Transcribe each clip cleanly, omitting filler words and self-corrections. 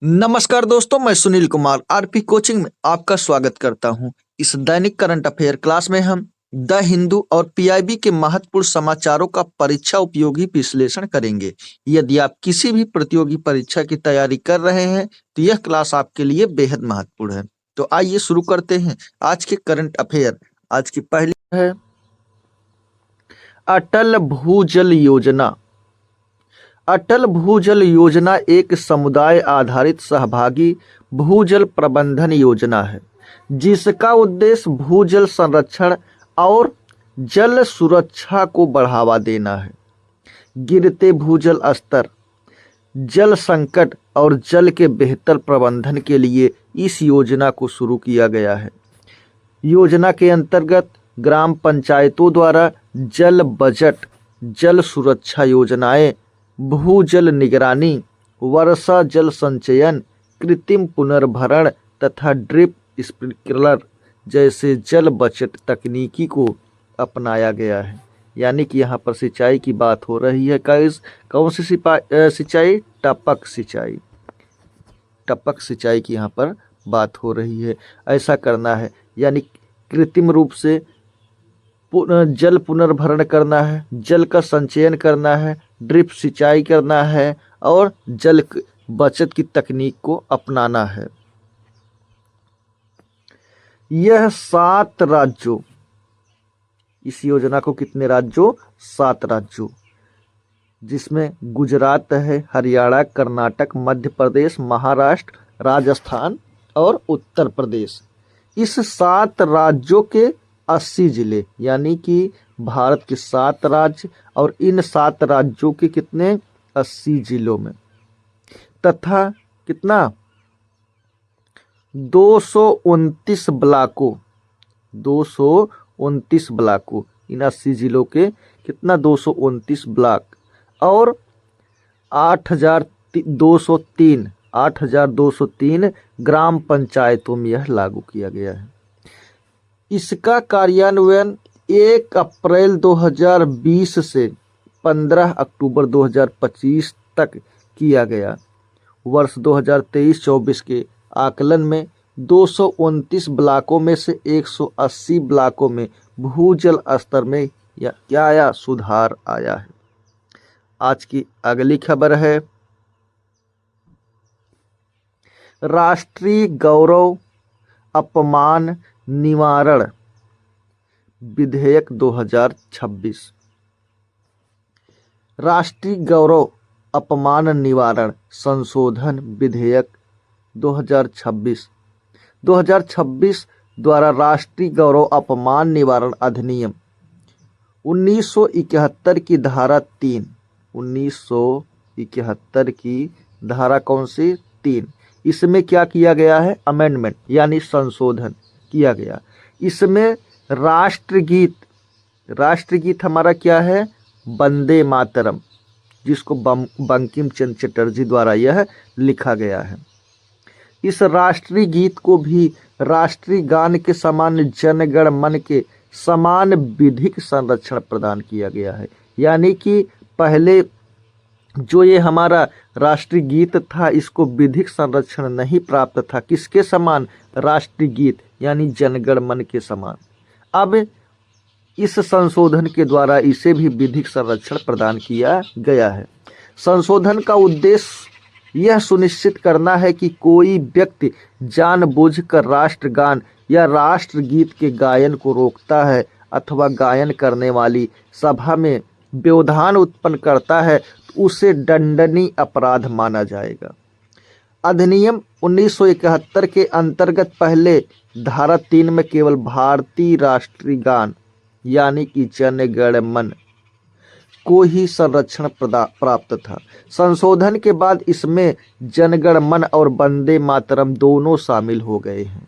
नमस्कार दोस्तों, मैं सुनील कुमार आरपी कोचिंग में आपका स्वागत करता हूं। इस दैनिक करंट अफेयर क्लास में हम द हिंदू और पीआईबी के महत्वपूर्ण समाचारों का परीक्षा उपयोगी विश्लेषण करेंगे। यदि आप किसी भी प्रतियोगी परीक्षा की तैयारी कर रहे हैं तो यह क्लास आपके लिए बेहद महत्वपूर्ण है। तो आइए शुरू करते हैं आज के करंट अफेयर। आज की पहली है अटल भूजल योजना। अटल भूजल योजना एक समुदाय आधारित सहभागी भूजल प्रबंधन योजना है जिसका उद्देश्य भूजल संरक्षण और जल सुरक्षा को बढ़ावा देना है। गिरते भूजल स्तर, जल संकट और जल के बेहतर प्रबंधन के लिए इस योजना को शुरू किया गया है। योजना के अंतर्गत ग्राम पंचायतों द्वारा जल बजट, जल सुरक्षा योजनाएं, भूजल निगरानी, वर्षा जल संचयन, कृत्रिम पुनर्भरण तथा ड्रिप स्प्रिंकलर जैसे जल बचत तकनीकी को अपनाया गया है। यानी कि यहाँ पर सिंचाई की बात हो रही है। कौन सी सिंचाई? टपक सिंचाई। टपक सिंचाई की यहाँ पर बात हो रही है। ऐसा करना है, यानी कृत्रिम रूप से जल पुनर्भरण करना है, जल का संचयन करना है, ड्रिप सिंचाई करना है और जल बचत की तकनीक को अपनाना है। यह 7 राज्यों, इस योजना को कितने राज्यों? 7 राज्यों, जिसमें गुजरात है, हरियाणा, कर्नाटक, मध्य प्रदेश, महाराष्ट्र, राजस्थान और उत्तर प्रदेश। इस 7 राज्यों के 80 जिले, यानी कि भारत के 7 राज्य और इन 7 राज्यों के कितने? 80 जिलों में, तथा कितना? 229 ब्लॉकों, 229 ब्लॉकों, इन 80 जिलों के कितना? 229 ब्लॉक और 8,203 ग्राम पंचायतों में यह लागू किया गया है। इसका कार्यान्वयन 1 अप्रैल 2020 से 15 अक्टूबर 2025 तक किया गया। वर्ष 2023-24 के आकलन में 229 ब्लॉकों में से 180 ब्लॉकों में भूजल स्तर में क्या आया? सुधार आया है। आज की अगली खबर है राष्ट्रीय गौरव अपमान निवारण विधेयक 2026। राष्ट्रीय गौरव अपमान निवारण संशोधन विधेयक 2026 द्वारा राष्ट्रीय गौरव अपमान निवारण अधिनियम 1971 की धारा 3, 1971 की धारा कौन सी? 3। इसमें क्या किया गया है? अमेंडमेंट, यानी संशोधन किया गया। इसमें राष्ट्रगीत हमारा क्या है? वंदे मातरम, जिसको बंकिम चंद्र चटर्जी द्वारा यह लिखा गया है। इस राष्ट्रीय गीत को भी राष्ट्रीय गान के समान जन गण मन के समान विधिक संरक्षण प्रदान किया गया है। यानी कि पहले जो ये हमारा राष्ट्रीय गीत था, इसको विधिक संरक्षण नहीं प्राप्त था। किसके समान? राष्ट्रीय गीत, यानी जनगण मन के समान। अब इस संशोधन के द्वारा इसे भी विधिक संरक्षण प्रदान किया गया है। संशोधन का उद्देश्य यह सुनिश्चित करना है कि कोई व्यक्ति जानबूझकर राष्ट्रगान या राष्ट्रगीत के गायन को रोकता है अथवा गायन करने वाली सभा में व्यवधान उत्पन्न करता है तो उसे दंडनीय अपराध माना जाएगा। अधिनियम 1971 के अंतर्गत पहले धारा 3 में केवल भारतीय राष्ट्रीय गान, यानी कि जन गण मन को ही संरक्षण प्राप्त था। संशोधन के बाद इसमें जनगण मन और वंदे मातरम दोनों शामिल हो गए हैं।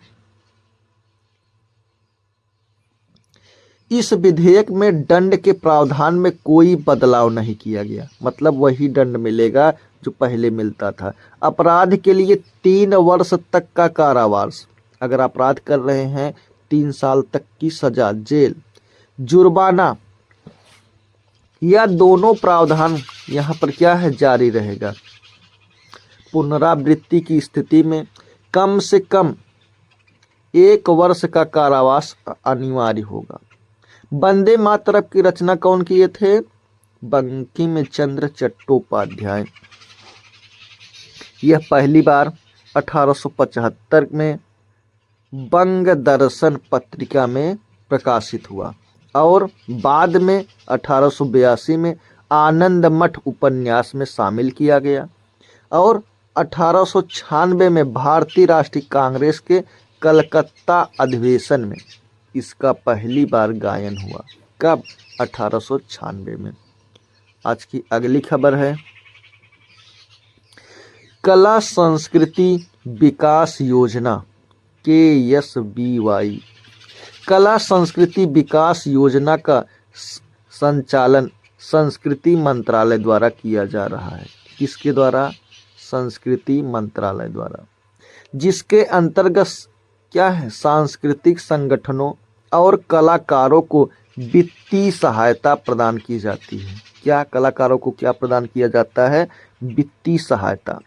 इस विधेयक में दंड के प्रावधान में कोई बदलाव नहीं किया गया, मतलब वही दंड मिलेगा जो पहले मिलता था। अपराध के लिए 3 वर्ष तक का कारावास, अगर अपराध कर रहे हैं 3 साल तक की सजा, जेल, जुर्माना, यह दोनों प्रावधान यहाँ पर क्या है? जारी रहेगा। पुनरावृत्ति की स्थिति में कम से कम 1 वर्ष का कारावास अनिवार्य होगा। वंदे मातरम की रचना कौन किए थे? बंकिम चंद्र चट्टोपाध्याय। यह पहली बार 1875 में बंग दर्शन पत्रिका में प्रकाशित हुआ और बाद में 1882 में आनंद मठ उपन्यास में शामिल किया गया और 1896 में भारतीय राष्ट्रीय कांग्रेस के कलकत्ता अधिवेशन में इसका पहली बार गायन हुआ। कब? 1896 में। आज की अगली खबर है कला संस्कृति विकास योजना KSBY। कला संस्कृति विकास योजना का संचालन संस्कृति मंत्रालय द्वारा किया जा रहा है। किसके द्वारा? संस्कृति मंत्रालय द्वारा, जिसके अंतर्गत क्या है? सांस्कृतिक संगठनों और कलाकारों को वित्तीय सहायता प्रदान की जाती है। क्या कलाकारों को क्या प्रदान किया जाता है? वित्तीय सहायता।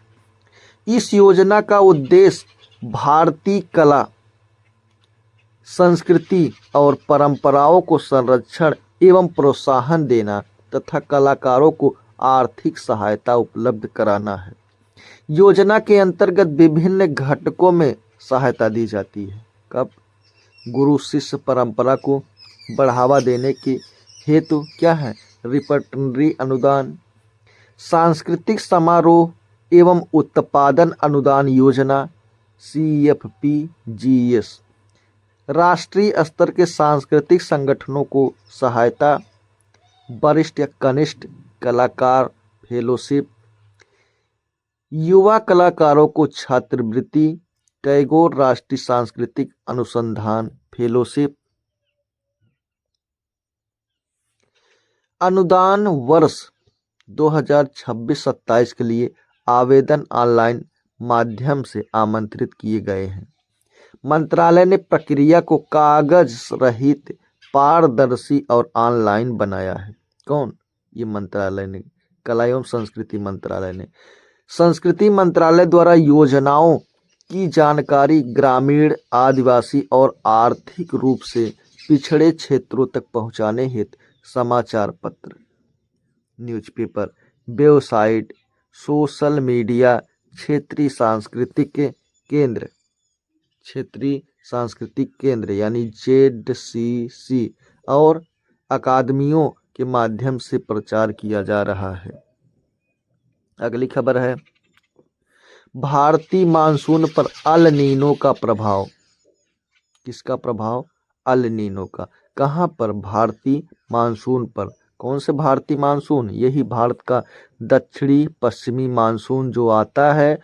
इस योजना का उद्देश्य भारतीय कला संस्कृति और परंपराओं को संरक्षण एवं प्रोत्साहन देना तथा कलाकारों को आर्थिक सहायता उपलब्ध कराना है। योजना के अंतर्गत विभिन्न घटकों में सहायता दी जाती है। कब? गुरु शिष्य परंपरा को बढ़ावा देने के हेतु क्या है? रिपर्टनरी अनुदान, सांस्कृतिक समारोह एवं उत्पादन अनुदान योजना CFPGS, राष्ट्रीय स्तर के सांस्कृतिक संगठनों को सहायता, वरिष्ठ या कनिष्ठ कलाकार फेलोशिप, युवा कलाकारों को छात्रवृत्ति, टैगोर राष्ट्रीय सांस्कृतिक अनुसंधान फेलोशिप। अनुदान वर्ष 2026-27 के लिए आवेदन ऑनलाइन माध्यम से आमंत्रित किए गए हैं। मंत्रालय ने प्रक्रिया को कागज रहित, पारदर्शी और ऑनलाइन बनाया है। कौन? ये मंत्रालय ने, कला एवं संस्कृति मंत्रालय ने। संस्कृति मंत्रालय द्वारा योजनाओं की जानकारी ग्रामीण, आदिवासी और आर्थिक रूप से पिछड़े क्षेत्रों तक पहुंचाने हेतु समाचार पत्र, न्यूज़पेपर, वेबसाइट, सोशल मीडिया, क्षेत्रीय सांस्कृतिक केंद्र यानी ZCC और अकादमियों के माध्यम से प्रचार किया जा रहा है। अगली खबर है भारतीय मानसून पर अल नीनो का प्रभाव। किसका प्रभाव? अल नीनो का। कहाँ पर? भारतीय मानसून पर। कौन से भारतीय मानसून? यही भारत का दक्षिणी पश्चिमी मानसून जो आता है,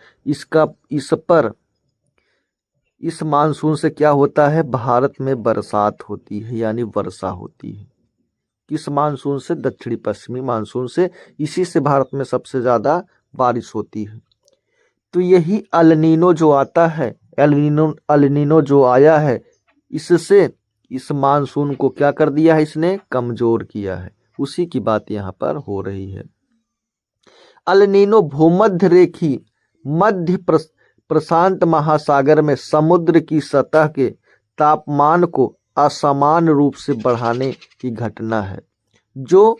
इस मानसून से क्या होता है? भारत में बरसात होती है यानी वर्षा होती है। किस मानसून से? दक्षिणी पश्चिमी मानसून से। इसी से भारत में सबसे ज्यादा बारिश होती है। तो यही अल नीनो जो आता है, अल नीनो जो आया है, इससे इस मानसून को क्या कर दिया है? इसने कमजोर किया है। उसी की बात यहाँ पर हो रही है। अल नीनो भूमध्य रेखी मध्य प्रशांत महासागर में समुद्र की सतह के तापमान को असमान रूप से बढ़ाने की घटना है जो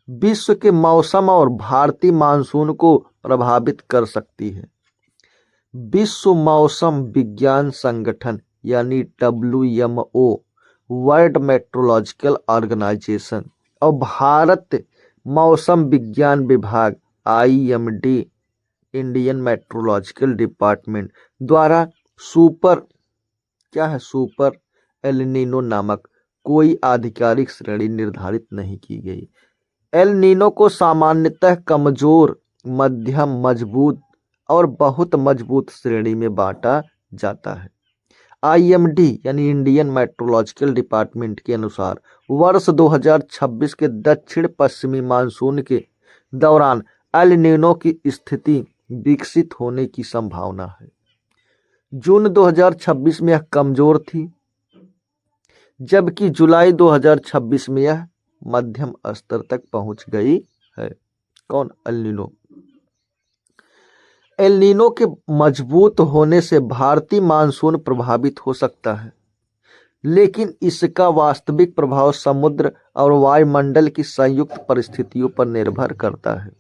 विश्व के मौसम और भारतीय मानसून को प्रभावित कर सकती है। विश्व मौसम विज्ञान संगठन यानी WMO, वर्ल्ड मेट्रोलॉजिकल ऑर्गेनाइजेशन, और भारत मौसम विज्ञान विभाग IMD, इंडियन मेट्रोलॉजिकल डिपार्टमेंट द्वारा सुपर एल नीनो नामक कोई आधिकारिक श्रेणी निर्धारित नहीं की गई। एल नीनो को सामान्यतः कमजोर, मध्यम, मजबूत और बहुत मजबूत श्रेणी में बांटा जाता है। IMD यानी इंडियन मेट्रोलॉजिकल डिपार्टमेंट के अनुसार वर्ष 2026 के दक्षिण पश्चिमी मानसून के दौरान एल नीनो की स्थिति विकसित होने की संभावना है। जून 2026 में यह कमजोर थी, जबकि जुलाई 2026 में यह मध्यम स्तर तक पहुंच गई है। कौन? El Nino. एल नीनो के मजबूत होने से भारतीय मानसून प्रभावित हो सकता है, लेकिन इसका वास्तविक प्रभाव समुद्र और वायुमंडल की संयुक्त परिस्थितियों पर निर्भर करता है।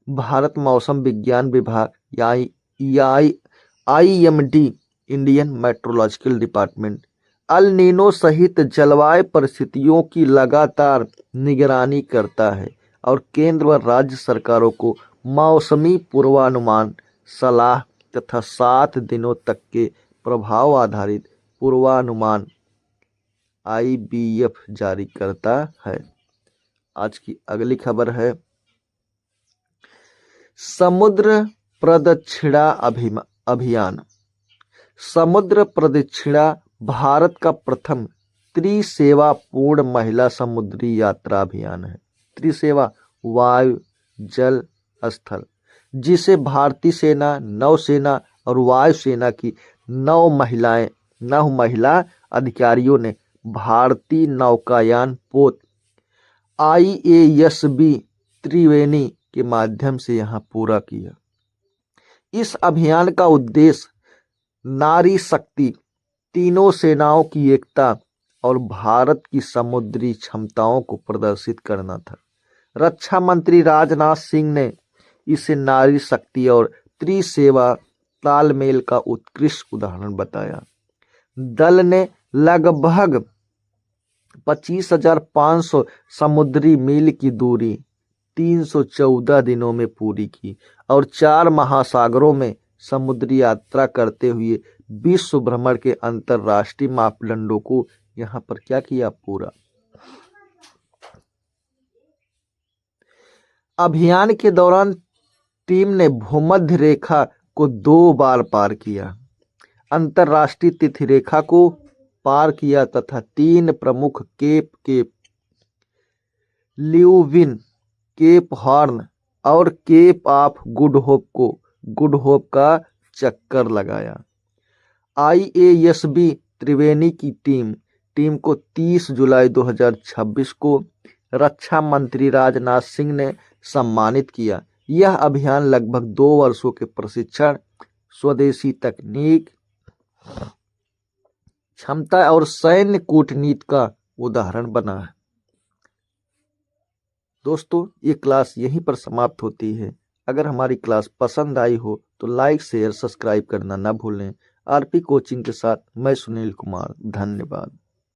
भारत मौसम विज्ञान विभाग या IMD, Indian meteorological department, El Nino सहित जलवायु परिस्थितियों की लगातार निगरानी करता है और केंद्र व राज्य सरकारों को मौसमी पूर्वानुमान, सलाह तथा 7 दिनों तक के प्रभाव आधारित पूर्वानुमान IBF जारी करता है। आज की अगली खबर है समुद्र प्रदक्षिणा अभियान। समुद्र प्रदक्षिणा भारत का प्रथम त्रिसेवा पूर्ण महिला समुद्री यात्रा अभियान है। त्रिसेवा वायु, जल, स्थल, जिसे भारतीय सेना, नौसेना और वायुसेना की 9 महिला अधिकारियों ने भारतीय नौकायान पोत IASB त्रिवेणी के माध्यम से यहाँ पूरा किया। इस अभियान का उद्देश्य नारी शक्ति, तीनों सेनाओं की एकता और भारत की समुद्री क्षमताओं को प्रदर्शित करना था। रक्षा मंत्री राजनाथ सिंह ने इसे नारी शक्ति और त्रिसेवा तालमेल का उत्कृष्ट उदाहरण बताया। दल ने लगभग 25,500 समुद्री मील की दूरी 314 दिनों में पूरी की और 4 महासागरों में समुद्री यात्रा करते हुए विश्व भ्रमण के अंतरराष्ट्रीय मापदंडों को यहाँ पर क्या किया, पूरा। अभियान के दौरान टीम ने भूमध्य रेखा को 2 बार पार किया, अंतरराष्ट्रीय तिथि रेखा को पार किया तथा 3 प्रमुख केप ल्यूविन, केप हॉर्न और केप ऑफ गुड होप का चक्कर लगाया। IASB त्रिवेणी की टीम को 30 जुलाई 2026 को रक्षा मंत्री राजनाथ सिंह ने सम्मानित किया। यह अभियान लगभग 2 वर्षों के प्रशिक्षण, स्वदेशी तकनीक, क्षमता और सैन्य कूटनीति का उदाहरण बना है। दोस्तों, ये क्लास यहीं पर समाप्त होती है। अगर हमारी क्लास पसंद आई हो तो लाइक, शेयर, सब्सक्राइब करना ना भूलें। RP कोचिंग के साथ मैं सुनील कुमार, धन्यवाद।